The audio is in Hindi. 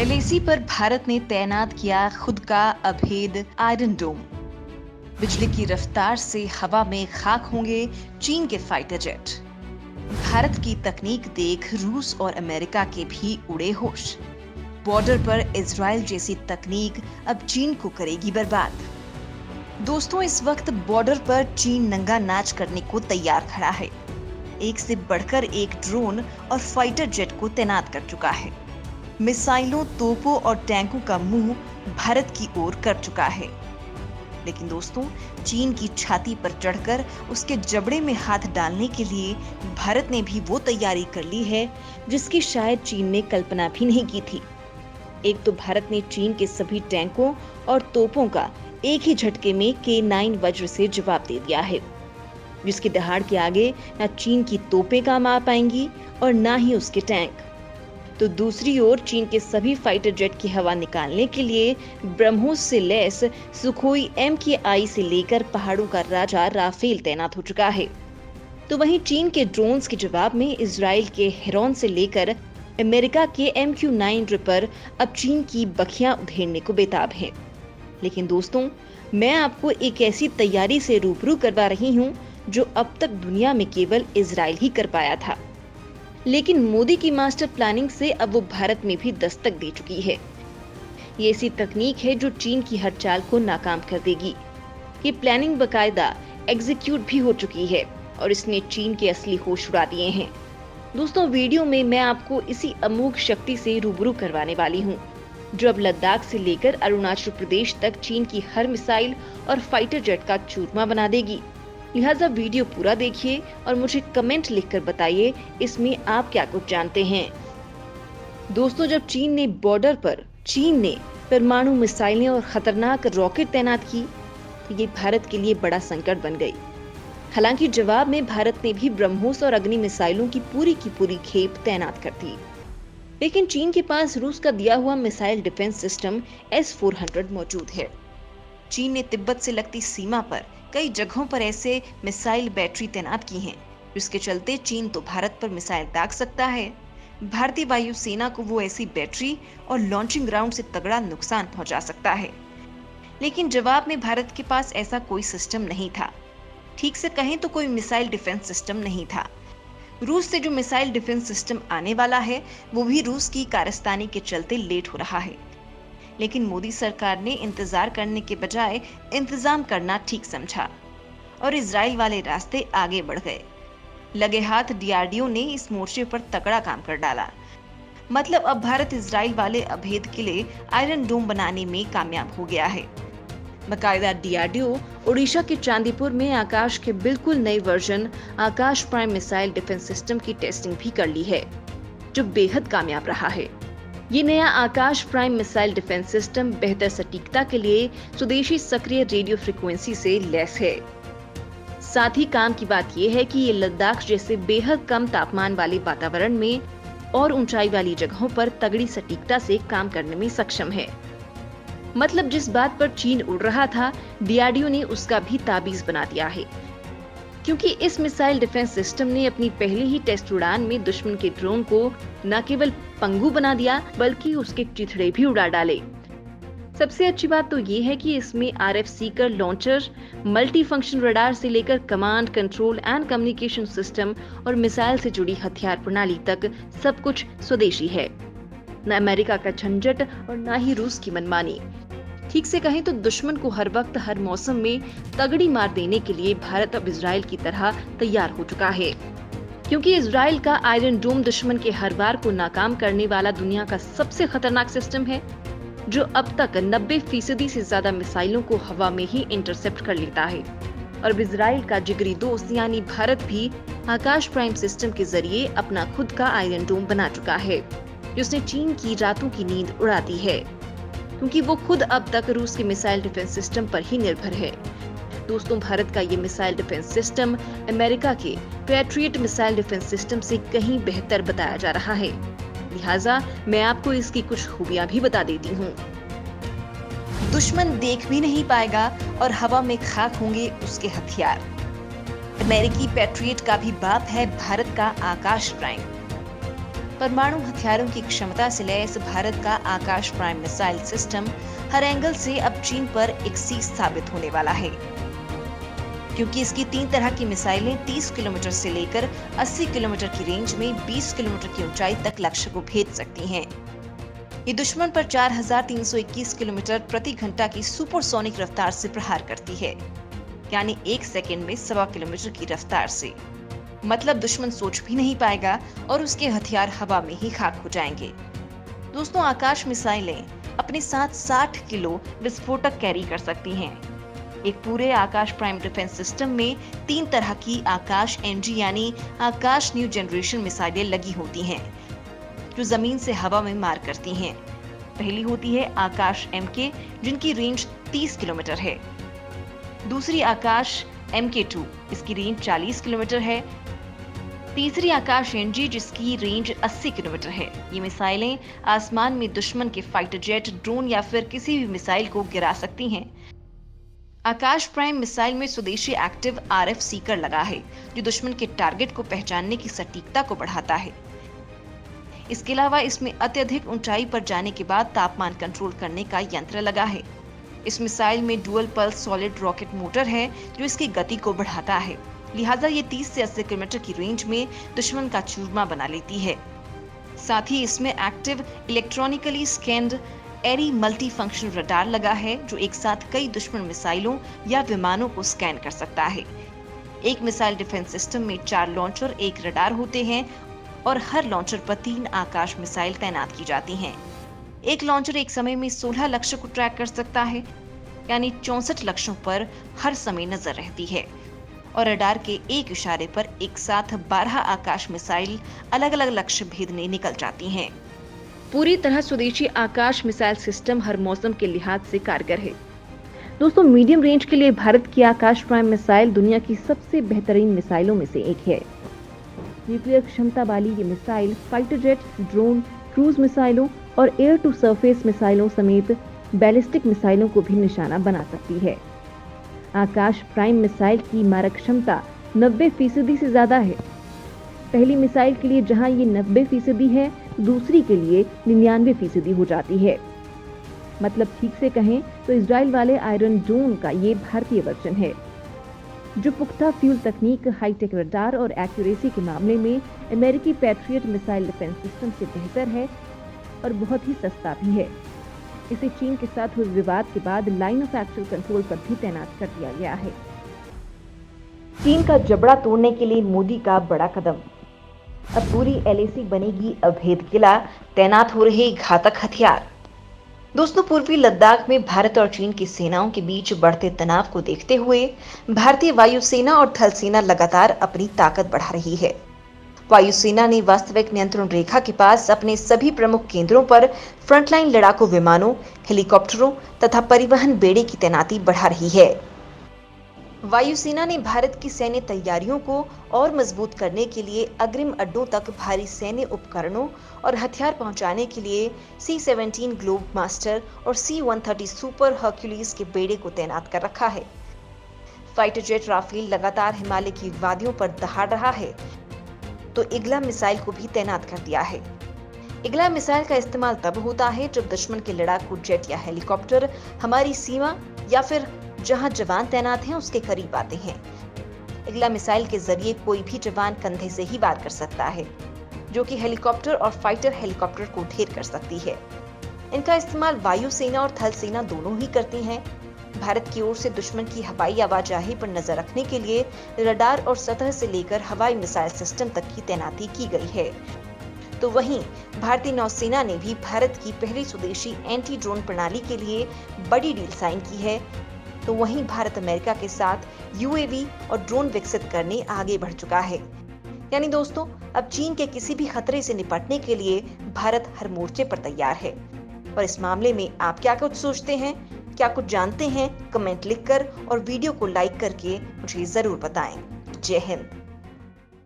एलएसी पर भारत ने तैनात किया खुद का अभेद आयरन डोम। बिजली की रफ्तार से हवा में खाक होंगे चीन के फाइटर जेट। भारत की तकनीक देख रूस और अमेरिका के भी उड़े होश। बॉर्डर पर इजराइल जैसी तकनीक अब चीन को करेगी बर्बाद। दोस्तों, इस वक्त बॉर्डर पर चीन नंगा नाच करने को तैयार खड़ा है। एक से बढ़कर एक ड्रोन और फाइटर जेट को तैनात कर चुका है। मिसाइलों, तोपों और टैंकों का मुंह भारत की ओर कर चुका है। लेकिन दोस्तों, चीन की छाती पर चढ़कर उसके जबड़े में हाथ डालने के लिए भारत ने भी वो तैयारी कर ली है जिसकी शायद चीन ने कल्पना भी नहीं की थी। एक तो भारत ने चीन के सभी टैंकों और तोपों का एक ही झटके में K9 वज्र से जवाब दे दिया है, जिसकी दहाड़ के आगे न चीन की तोपें काम आ पाएंगी और न ही उसके टैंक। तो दूसरी ओर चीन के सभी फाइटर जेट की हवा निकालने के लिए ब्रह्मोस से लैस सुखोई MKI से लेकर पहाड़ों का राजा राफेल तैनात हो चुका है। तो वहीं चीन के ड्रोन्स के जवाब में इजराइल के हेरॉन से लेकर अमेरिका के MQ-9 रिपर अब चीन की बखियां उधेड़ने को बेताब हैं। लेकिन दोस्तों, मैं आपको एक ऐसी तैयारी से रूबरू करवा रही हूं जो अब तक दुनिया में केवल इजराइल ही कर पाया था। लेकिन मोदी की मास्टर प्लानिंग से अब वो भारत में भी दस्तक दे चुकी है। ये ऐसी तकनीक है जो चीन की हर चाल को नाकाम कर देगी। ये प्लानिंग बकायदा एग्जीक्यूट भी हो चुकी है और इसने चीन के असली होश उड़ा दिए हैं। दोस्तों, वीडियो में मैं आपको इसी अमोघ शक्ति से रूबरू करवाने वाली हूँ जो अब लद्दाख से लेकर अरुणाचल प्रदेश तक चीन की हर मिसाइल और फाइटर जेट का चूरमा बना देगी। लिहाजा वीडियो पूरा देखिए और मुझे कमेंट लिखकर बताइए इसमें आप क्या कुछ जानते हैं। दोस्तों, जब चीन ने परमाणु मिसाइलें और खतरनाक रॉकेट तैनात की तो ये भारत के लिए बड़ा संकट बन गई। हालांकि जवाब में भारत ने भी ब्रह्मोस और अग्नि मिसाइलों की पूरी खेप तैनात कर दी। लेकिन चीन के पास रूस का दिया हुआ मिसाइल डिफेंस सिस्टम S-400 मौजूद है। चीन ने तिब्बत से लगती सीमा पर कई जगहों पर ऐसे मिसाइल बैटरी तैनात की हैं, जिसके चलते चीन तो भारत पर मिसाइल दाग सकता है। भारतीय वायुसेना को वो ऐसी बैटरी और लॉन्चिंग ग्राउंड से तगड़ा नुकसान पहुंचा सकता है। लेकिन जवाब में भारत के पास ऐसा कोई सिस्टम नहीं था। ठीक से कहें तो कोई मिसाइल डिफेंस सिस्टम नहीं था। रूस से जो मिसाइल डिफेंस सिस्टम आने वाला है वो भी रूस की कारस्तानी के चलते लेट हो रहा है। लेकिन मोदी सरकार ने इंतजार करने के बजाय इंतजाम करना ठीक समझा और इजराइल वाले रास्ते आगे बढ़ गए। लगे हाथ DRDO ने इस मोर्चे पर तगड़ा काम कर डाला। मतलब अब भारत इजराइल वाले अभेद किले आयरन डोम बनाने में कामयाब हो गया है। बकायदा DRDO ओडिशा के चांदीपुर में आकाश के बिल्कुल नए वर्जन आकाश प्राइम मिसाइल डिफेंस सिस्टम की टेस्टिंग भी कर ली है, जो बेहद कामयाब रहा है। ये नया आकाश प्राइम मिसाइल डिफेंस सिस्टम बेहतर सटीकता के लिए स्वदेशी सक्रिय रेडियो फ्रीक्वेंसी से लैस है। साथ ही काम की बात यह है कि ये लद्दाख जैसे बेहद कम तापमान वाले वातावरण में और ऊंचाई वाली जगहों पर तगड़ी सटीकता से काम करने में सक्षम है। मतलब जिस बात पर चीन उड़ रहा था, DRDO ने उसका भी ताबीज बना दिया है, क्योंकि इस मिसाइल डिफेंस सिस्टम ने अपनी पहली ही टेस्ट उड़ान में दुश्मन के ड्रोन को न केवल पंगु बना दिया बल्कि उसके चिथड़े भी उड़ा डाले। सबसे अच्छी बात तो ये है कि इसमें RF Sikar launcher, multi function radar से लेकर command, control and communication system और मिसाइल से जुड़ी हथियार प्रणाली तक सब कुछ स्वदेशी है। न अमेरिका का झंझट और न ही रूस की मनमानी। ठीक से कहें तो दुश्मन को हर वक्त हर मौसम में तगड़ी मार देने के लिए भारत अब इजराइल की तरह तैयार हो चुका है, क्योंकि इजराइल का आयरन डोम दुश्मन के हर वार को नाकाम करने वाला दुनिया का सबसे खतरनाक सिस्टम है, जो अब तक 90% से ज्यादा मिसाइलों को हवा में ही इंटरसेप्ट कर लेता है। और अब इजराइल का जिगरी दोस्त यानी भारत भी आकाश प्राइम सिस्टम के जरिए अपना खुद का आयरन डोम बना चुका है, जिसने चीन की रातों की नींद उड़ा दी है, क्योंकि वो खुद अब तक रूस के मिसाइल डिफेंस सिस्टम पर ही निर्भर है। दोस्तों, भारत का ये मिसाइल डिफेंस सिस्टम अमेरिका के पैट्रियट मिसाइल डिफेंस सिस्टम से कहीं बेहतर बताया जा रहा है। लिहाजा मैं आपको इसकी कुछ खूबियां भी बता देती हूँ। दुश्मन देख भी नहीं पाएगा और हवा में खाक होंगे उसके हथियार। अमेरिकी पैट्रियट का भी बाप है भारत का आकाश प्राइम। परमाणु हथियारों की क्षमता से लैस भारत का आकाश प्राइम मिसाइल सिस्टम हर एंगल से अब चीन पर एक सीज साबित होने वाला है, क्योंकि इसकी 3 तरह की मिसाइलें 30 किलोमीटर से लेकर 80 किलोमीटर की रेंज में 20 किलोमीटर की ऊंचाई तक लक्ष्य को भेद सकती हैं। ये दुश्मन पर 4321 किलोमीटर प्रति घंटा की सुपरसोनिक रफ्तार से प्रहार करती है, यानी 1 सेकंड में 1.25 किलोमीटर की रफ्तार से। मतलब दुश्मन सोच भी नहीं पाएगा और उसके हथियार हवा में ही खाक हो जाएंगे। दोस्तों, आकाश मिसाइलें अपने साथ 60 किलो विस्फोटक कैरी कर सकती हैं। एक पूरे आकाश प्राइम डिफेंस सिस्टम में 3 तरह की आकाश एनजी यानी आकाश न्यू जनरेशन मिसाइलें लगी होती हैं, जो जमीन से हवा में मार करती हैं। पहली होती है आकाश एमके, जिनकी रेंज 30 किलोमीटर है। दूसरी आकाश MK2, इसकी रेंज 40 किलोमीटर है। तीसरी आकाश एनजी, जिसकी रेंज 80 किलोमीटर है। ये मिसाइलें आसमान में दुश्मन के फाइटर जेट, ड्रोन या फिर किसी भी मिसाइल को गिरा सकती हैं। आकाश प्राइम मिसाइल में स्वदेशी एक्टिव RF सीकर लगा है, जो दुश्मन के टारगेट को पहचानने की सटीकता को बढ़ाता है। इसके अलावा इसमें अत्यधिक ऊंचाई पर जाने के बाद तापमान कंट्रोल करने का यंत्र लगा है। इस मिसाइल में dual pulse solid rocket motor है, जो इसकी गति को बढ़ाता है। लिहाजा ये 30 से 80 किलोमीटर की रेंज में दुश्मन का चूरमा बना लेती है। साथ ही इसमें एक्टिव इलेक्ट्रॉनिकली स्कैन्ड एरी मल्टी फंक्शन रडार लगा है, जो एक साथ कई दुश्मन मिसाइलों या विमानों को स्कैन कर सकता है। एक मिसाइल डिफेंस सिस्टम में 4 लॉन्चर, 1 रडार होते हैं और हर लॉन्चर पर 3 आकाश मिसाइल तैनात की जाती हैं। एक लॉन्चर एक समय में 16 लक्ष्य को ट्रैक कर सकता है, यानी 64 लक्ष्यों पर हर समय नजर रहती है। और रडार के एक इशारे पर एक साथ 12 आकाश मिसाइल अलग अलग लक्ष्य भेदने निकल जाती हैं। पूरी तरह स्वदेशी आकाश मिसाइल सिस्टम हर मौसम के लिहाज से कारगर है। दोस्तों, मीडियम रेंज के लिए भारत की आकाश प्राइम मिसाइल दुनिया की सबसे बेहतरीन मिसाइलों में से एक है। न्यूक्लियर क्षमता वाली ये missile fighter jet, drone, cruise मिसाइलों और एयर टू सरफेस मिसाइलों समेत बैलिस्टिक मिसाइलों को भी निशाना बना सकती है। आकाश प्राइम मिसाइल की मारक क्षमता 90% से ज्यादा है। पहली मिसाइल के लिए जहां ये 90% है, दूसरी के लिए 99% हो जाती है। मतलब ठीक से कहें तो इजराइल वाले आयरन डोम का ये भारतीय वर्जन है, जो पुख्ता फ्यूल तकनीक, हाईटेक रडार और एक्यूरेसी के मामले में अमेरिकी पैट्रियट मिसाइल डिफेंस सिस्टम से बेहतर है और बहुत ही सस्ता भी है। इसे चीन के साथ हुए विवाद के बाद लाइन ऑफ एक्चुअल कंट्रोल पर भी तैनात कर दिया गया है। चीन का जबड़ा तोड़ने के लिए मोदी का बड़ा कदम। अब पूरी LAC बनेगी अभेद किला, तैनात हो रहे घातक हथियार। दोस्तों, पूर्वी लद्दाख में भारत और चीन की सेनाओं के बीच बढ़ते तनाव को देखते हुए भारतीय वायुसेना और थल सेना लगातार अपनी ताकत बढ़ा रही है। वायुसेना ने वास्तविक नियंत्रण रेखा के पास अपने सभी प्रमुख केंद्रों पर फ्रंटलाइन लड़ाकू विमानों, हेलीकॉप्टरों तथा परिवहन बेड़े की तैनाती बढ़ा रही है। वायुसेना ने भारत की सैन्य तैयारियों को और मजबूत करने के लिए अग्रिम अड्डों तक भारी सैन्य उपकरणों और हथियार पहुंचाने के लिए C-17 ग्लोब मास्टर और C-130 सुपर हर्क्यूलिस के बेड़े को तैनात कर रखा है। फाइटर जेट राफेल लगातार हिमालय की वादियों पर दहाड़ रहा है, तो इग्ला मिसाइल को भी तैनात कर दिया है। इग्ला मिसाइल का इस्तेमाल तब होता है जब दुश्मन के लड़ाकू जेट या हेलीकॉप्टर हमारी सीमा या फिर जहां जवान तैनात हैं उसके करीब आते हैं। इग्ला मिसाइल के जरिए कोई भी जवान कंधे से ही वार कर सकता है, जो कि हेलीकॉप्टर और फाइटर हेलीकॉप्टर को ढेर कर सकती है। इनका इस्तेमाल वायुसेना और थल सेना दोनों ही करती हैं। भारत की ओर से दुश्मन की हवाई आवाजाही पर नजर रखने के लिए रडार और सतह से लेकर हवाई मिसाइल सिस्टम तक की तैनाती की गई है। तो वहीं भारतीय नौसेना ने भी भारत की पहली स्वदेशी एंटी ड्रोन प्रणाली के लिए बड़ी डील साइन की है। तो वहीं भारत अमेरिका के साथ UAV और ड्रोन विकसित करने आगे बढ़ चुका है। यानी दोस्तों, अब चीन के किसी भी खतरे से निपटने के लिए भारत हर मोर्चे पर तैयार है। और इस मामले में आप क्या कुछ सोचते हैं, क्या कुछ जानते हैं? कमेंट लिखकर और वीडियो को लाइक करके मुझे जरूर बताएं। जय हिंद।